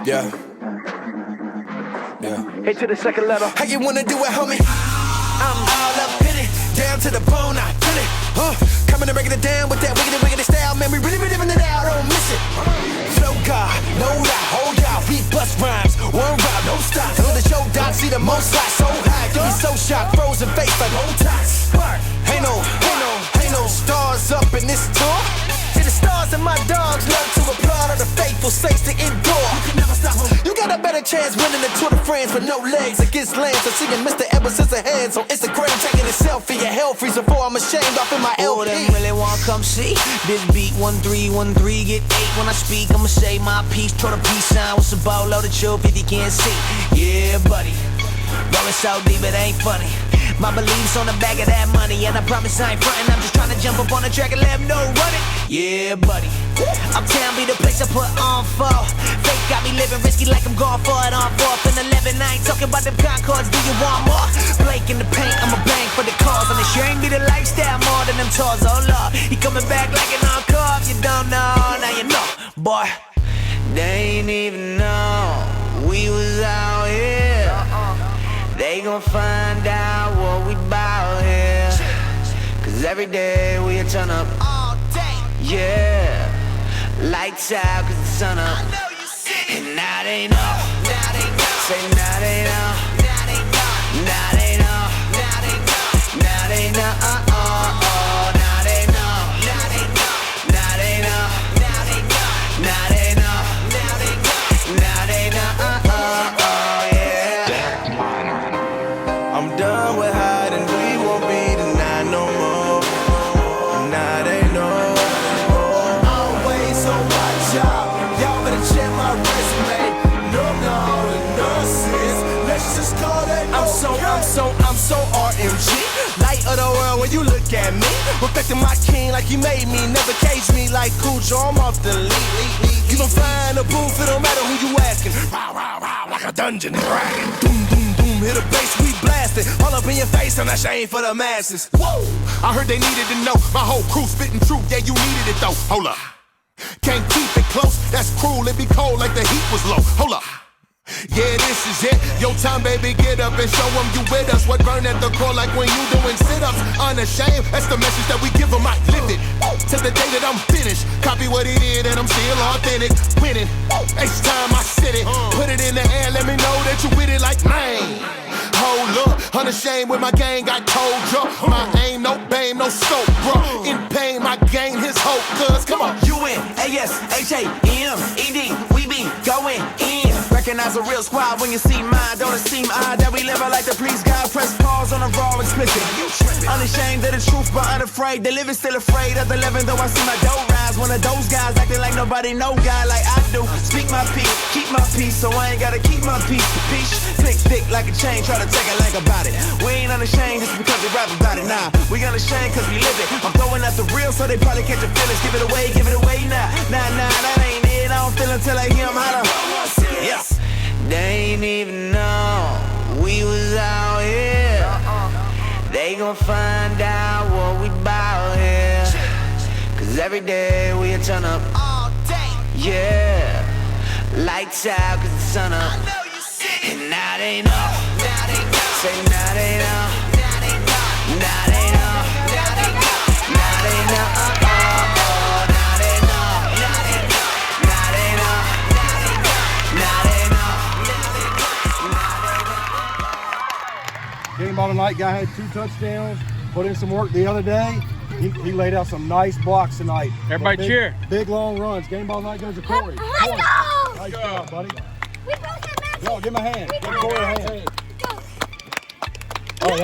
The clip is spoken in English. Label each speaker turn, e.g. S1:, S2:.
S1: Yeah. Yeah.
S2: Hit to the second letter.
S1: How you wanna do it, homie? I'm all up in it, down to the bone, I feel it. Coming and breaking it down with that wiggity style, man. We really be living it out, don't miss it. Flow God, no lie, hold out. We bust rhymes, one route, no stops. On the show, Doc, see the most high, so high. Get me so shocked, frozen face like old tots. Ain't no stars up in this tour. See the stars and my dogs love to applaud all the faithful saints to endure. You can never stop them. You got a better chance winning the Tour de France with no legs against Lance. I'm seeing Mr. Ever since a hands on Instagram, taking a selfie. A hell freeze before I'm ashamed off in my LP.
S3: Oh, them really wanna come see this beat 1313 get 8 when I speak. I'ma say my piece, try to peace sign with some ball loaded choke if you can't see. Yeah, buddy, rolling so deep it ain't funny. My beliefs on the back of that money, and I promise I ain't frontin'. I'm just trying to jump up on the track and let them know run it. Yeah, buddy. Uptown be the place I put on for. Fake got me living risky like I'm going for it on 4th and 11. I ain't talking about them Concords, do you want more? Blake in the paint, I'ma bang for the cause. And it sure ain't be the lifestyle more than them tours, oh Lord. He coming back like an encore, if you don't know, now you know. Boy, they ain't even know we was out here. They gon' find out what we bout here. Cause every day we a turn up all day. Yeah, lights out cause the sun up. I know you see. And now they know. Now they know. Say now they know. Now they know. Now they know. Now they know. Now they know. Now they know. Now they know. Now they know. Now they know. Now they know. Now they know. Now they know.
S1: I'm done with hiding, we won't be denied no more. Now they know.
S4: Always on my job, y'all better check my resume. No nonsense, let's just call that
S1: I'm so RMG. Light of the world when you look at me. Respecting my king like he made me. Never cage me like Cujo, I'm off the lead. You gon' find a booth, it don't matter who you asking. Rah, like a dungeon dragon. Doom, doom, doom, hit a bass, we blasting. All up in your face, and that shame for the masses. Whoa! I heard they needed to know. My whole crew spitting truth, yeah, you needed it though. Hold up. Can't keep it close, that's cruel, it be cold like the heat was low. Hold up. Yeah, this is it. Your time, baby, get up and show them you with us. What burn at the core like when you doing sit-ups. Unashamed, that's the message that we give them. I live it till the day that I'm finished. Copy what he did and I'm still authentic. Winning, each time I sit it. Put it in the air, let me know that you with it like man. Hold up, unashamed with my gang, got told ya. My aim, no bame, no scope, bro. In pain, my gain, his hope, cuz, come on.
S3: UNASHAMED, we be going in. Recognize a real squad when you see mine. Don't esteem I that we live like the police God. Press pause on a raw explicit. Unashamed of the truth but unafraid. They living still afraid of the living though I see my dough rise. One of those guys acting like nobody know God like I do. Speak my peace, keep my peace, so I ain't gotta keep my peace. Peace, click thick like a chain, try to take it like about it. We ain't unashamed just because we rap about it. Nah, we unashamed cause we live it. I'm throwing out the real so they probably catch your feelings. Give it away now. Nah, that ain't it. I don't feel until I hear him holler. Yes. They ain't even know we was out here. They gon' find out what we bout here. Cause every day we a turn up all day. Yeah, lights out cause the sun up. I know you see. And now they know. Now they know. Say now they know. Now they know. Now they know. Now they know. Now they know.
S5: Game ball tonight, guy had 2 touchdowns, put in some work the other day. He laid out some nice blocks tonight.
S6: Everybody cheer.
S5: Big long runs. Game ball night goes to Corey.
S7: Let's go!
S5: Nice job, buddy.
S7: We both have matches.
S5: Yo, give him a hand. Give Corey a hand.
S7: Let's go.
S5: Oh,